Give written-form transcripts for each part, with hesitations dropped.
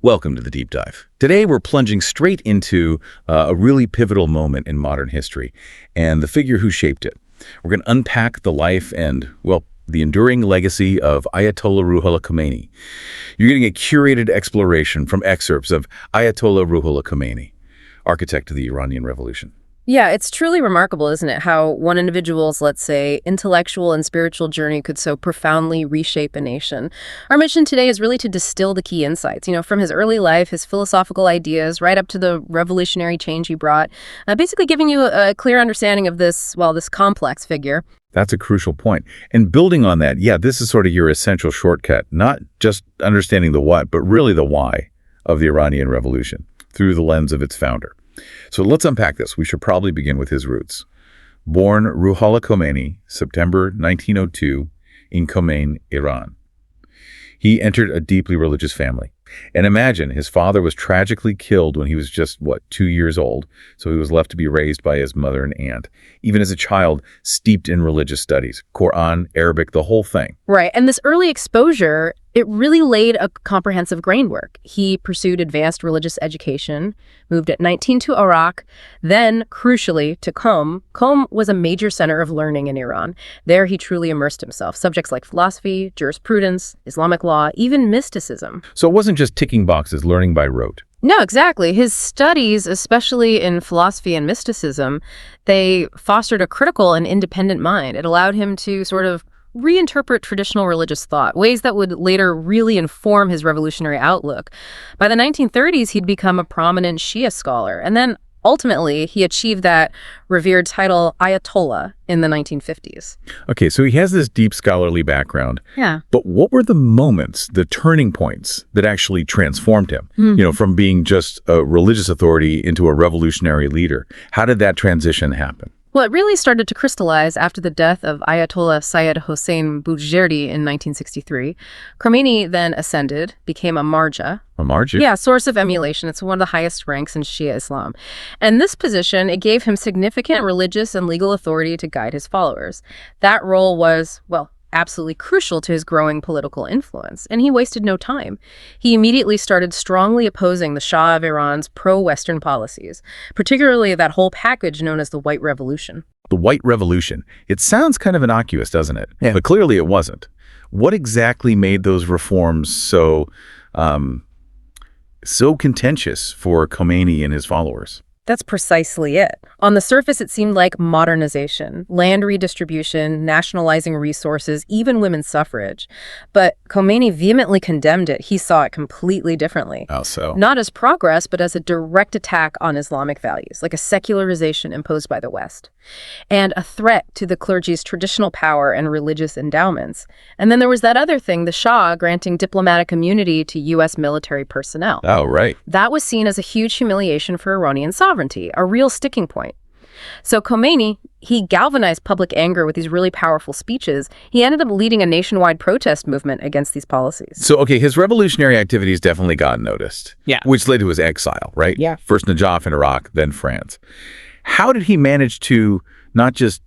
Welcome to the Deep Dive. Today we're plunging straight into a really pivotal moment in modern history and the figure who shaped it. We're going to unpack the life and, well, the enduring legacy of Ayatollah Ruhollah Khomeini. You're getting a curated exploration from excerpts of Ayatollah Ruhollah Khomeini, architect of the Iranian Revolution. Yeah, it's truly remarkable, isn't it, how one individual's, let's say, intellectual and spiritual journey could so profoundly reshape a nation. Our mission today is really to distill the key insights, from his early life, his philosophical ideas, right up to the revolutionary change he brought, basically giving you a clear understanding of this complex figure. That's a crucial point. And building on that, this is sort of your essential shortcut, not just understanding the what, but really the why of the Iranian Revolution through the lens of its founder. So let's unpack this. We should probably begin with his roots. Born Ruhollah Khomeini, September 1902, in Khomeyn, Iran. He entered a deeply religious family. And imagine, his father was tragically killed when he was just, 2 years old, so he was left to be raised by his mother and aunt. Even as a child, steeped in religious studies, Quran, Arabic, the whole thing. Right, and this early exposure, it really laid a comprehensive groundwork. He pursued advanced religious education, moved at 19 to Iraq, then, crucially, to Qom. Qom was a major center of learning in Iran. There he truly immersed himself. Subjects like philosophy, jurisprudence, Islamic law, even mysticism. So it wasn't just ticking boxes, learning by rote. No, exactly. His studies, especially in philosophy and mysticism, they fostered a critical and independent mind. It allowed him to sort of reinterpret traditional religious thought, ways that would later really inform his revolutionary outlook. By the 1930s, he'd become a prominent Shia scholar, and then ultimately he achieved that revered title Ayatollah in the 1950s. Okay, so he has this deep scholarly background. Yeah. But what were the moments, the turning points that actually transformed him, from being just a religious authority into a revolutionary leader? How did that transition happen? Well, it really started to crystallize after the death of Ayatollah Sayyid Hossein Boujerdi in 1963. Khomeini then ascended, became a marja. A marja? Yeah, source of emulation. It's one of the highest ranks in Shia Islam. And this position, it gave him significant religious and legal authority to guide his followers. That role was, absolutely crucial to his growing political influence, and he wasted no time. He immediately started strongly opposing the Shah of Iran's pro-Western policies, particularly that whole package known as the White Revolution. The White Revolution. It sounds kind of innocuous, doesn't it? Yeah. But clearly it wasn't. What exactly made those reforms so contentious for Khomeini and his followers? That's precisely it. On the surface, it seemed like modernization, land redistribution, nationalizing resources, even women's suffrage. But Khomeini vehemently condemned it. He saw it completely differently. How so? Not as progress, but as a direct attack on Islamic values, like a secularization imposed by the West, and a threat to the clergy's traditional power and religious endowments. And then there was that other thing, the Shah granting diplomatic immunity to U.S. military personnel. Oh, right. That was seen as a huge humiliation for Iranian sovereignty, a real sticking point. So Khomeini, he galvanized public anger with these really powerful speeches. He ended up leading a nationwide protest movement against these policies. So, okay, his revolutionary activities definitely got noticed. Yeah. Which led to his exile, right? Yeah. First Najaf in Iraq, then France. How did he manage to not just,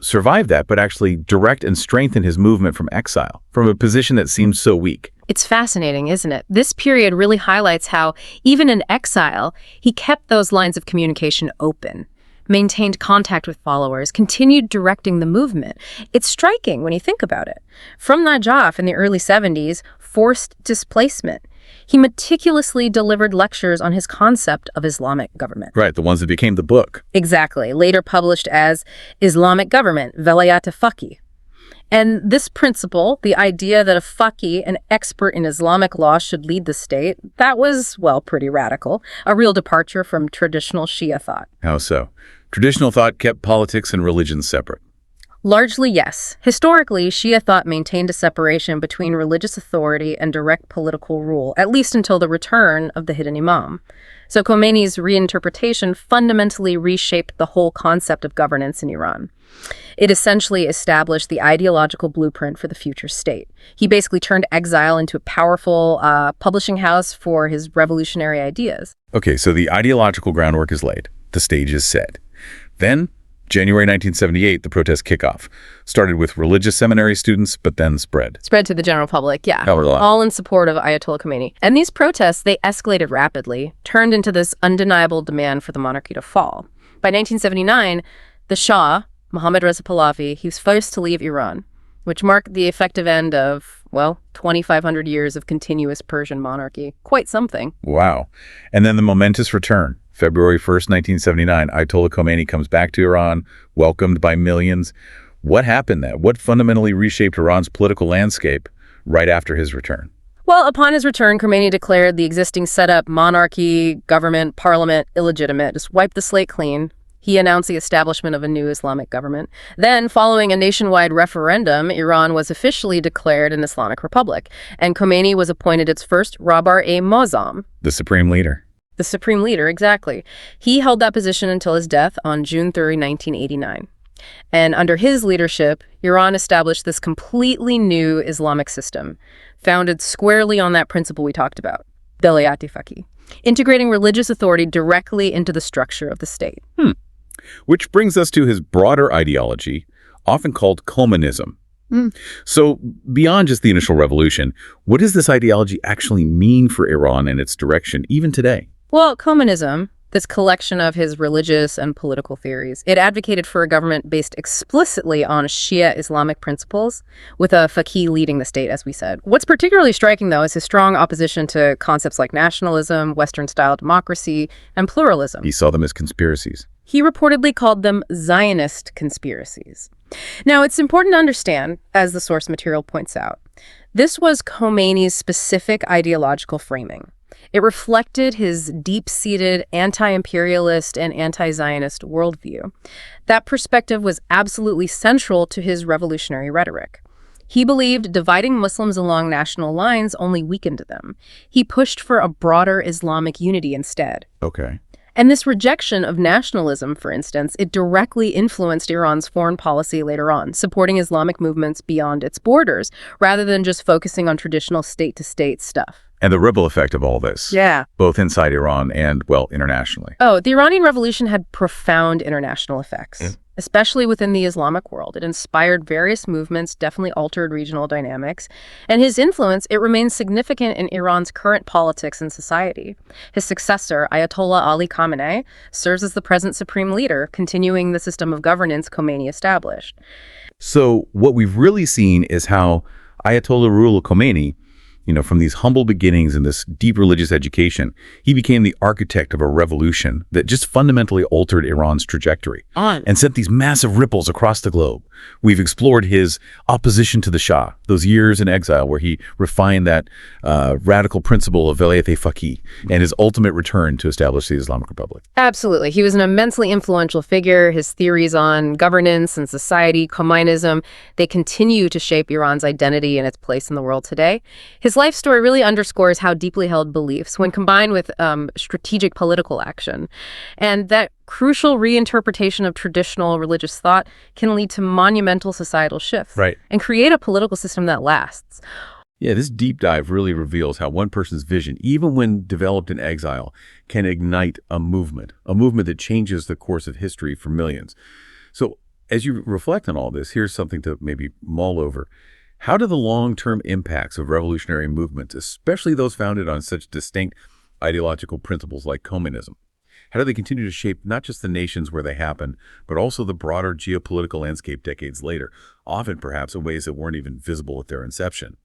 survive that, but actually direct and strengthen his movement from exile, from a position that seemed so weak? It's fascinating, isn't it? This period really highlights how, even in exile, he kept those lines of communication open, maintained contact with followers, continued directing the movement. It's striking when you think about it. From Najaf in the early 70s, forced displacement. He meticulously delivered lectures on his concept of Islamic government. Right, the ones that became the book. Exactly, later published as Islamic Government, Velayat-e Faqih. And this principle, the idea that a faqih, an expert in Islamic law, should lead the state, that was, pretty radical, a real departure from traditional Shia thought. How so? Traditional thought kept politics and religion separate. Largely, yes. Historically, Shia thought maintained a separation between religious authority and direct political rule, at least until the return of the hidden imam. So Khomeini's reinterpretation fundamentally reshaped the whole concept of governance in Iran. It essentially established the ideological blueprint for the future state. He basically turned Exile into a powerful publishing house for his revolutionary ideas. Okay, so the ideological groundwork is laid. The stage is set. Then January 1978, the protests kick off. Started with religious seminary students, but then spread. Spread to the general public, yeah. All in support of Ayatollah Khomeini. And these protests, they escalated rapidly, turned into this undeniable demand for the monarchy to fall. By 1979, the Shah, Mohammad Reza Pahlavi, he was forced to leave Iran, which marked the effective end of, well, 2,500 years of continuous Persian monarchy. Quite something. Wow. And then the momentous return. February 1st, 1979, Ayatollah Khomeini comes back to Iran, welcomed by millions. What happened then? What fundamentally reshaped Iran's political landscape right after his return? Well, upon his return, Khomeini declared the existing setup, monarchy, government, parliament, illegitimate, just wiped the slate clean. He announced the establishment of a new Islamic government. Then, following a nationwide referendum, Iran was officially declared an Islamic Republic, and Khomeini was appointed its first Rabar-e-Mozam. The supreme leader. The supreme leader, exactly. He held that position until his death on June 3, 1989. And under his leadership, Iran established this completely new Islamic system, founded squarely on that principle we talked about, Velayat-e Faqih, integrating religious authority directly into the structure of the state. Which brings us to his broader ideology, often called Khomeynism. So beyond just the initial revolution, what does this ideology actually mean for Iran and its direction, even today? Well, Khomeynism, this collection of his religious and political theories, it advocated for a government based explicitly on Shia Islamic principles, with a faqih leading the state, as we said. What's particularly striking, though, is his strong opposition to concepts like nationalism, Western-style democracy, and pluralism. He saw them as conspiracies. He reportedly called them Zionist conspiracies. Now, it's important to understand, as the source material points out, this was Khomeini's specific ideological framing. It reflected his deep-seated anti-imperialist and anti-Zionist worldview. That perspective was absolutely central to his revolutionary rhetoric. He believed dividing Muslims along national lines only weakened them. He pushed for a broader Islamic unity instead. Okay. And this rejection of nationalism, for instance, it directly influenced Iran's foreign policy later on, supporting Islamic movements beyond its borders, rather than just focusing on traditional state-to-state stuff. And the ripple effect of all this. Yeah. Both inside Iran and, well, internationally. Oh, the Iranian Revolution had profound international effects, especially within the Islamic world. It inspired various movements, definitely altered regional dynamics. And his influence, it remains significant in Iran's current politics and society. His successor, Ayatollah Ali Khamenei, serves as the present supreme leader, continuing the system of governance Khomeini established. So what we've really seen is how Ayatollah Ruhollah Khomeini, from these humble beginnings and this deep religious education, he became the architect of a revolution that just fundamentally altered Iran's trajectory and sent these massive ripples across the globe. We've explored his opposition to the Shah, those years in exile where he refined that radical principle of Velayat-e Faqih, and his ultimate return to establish the Islamic Republic. Absolutely. He was an immensely influential figure. His theories on governance and society, Khomeynism, they continue to shape Iran's identity and its place in the world today. His life story really underscores how deeply held beliefs, when combined with strategic political action, and that crucial reinterpretation of traditional religious thought can lead to monumental societal shifts and create a political system that lasts. Yeah, this deep dive really reveals how one person's vision, even when developed in exile, can ignite a movement that changes the course of history for millions. So as you reflect on all this, here's something to maybe mull over. How do the long-term impacts of revolutionary movements, especially those founded on such distinct ideological principles like Khomeynism, how do they continue to shape not just the nations where they happen, but also the broader geopolitical landscape decades later, often perhaps in ways that weren't even visible at their inception?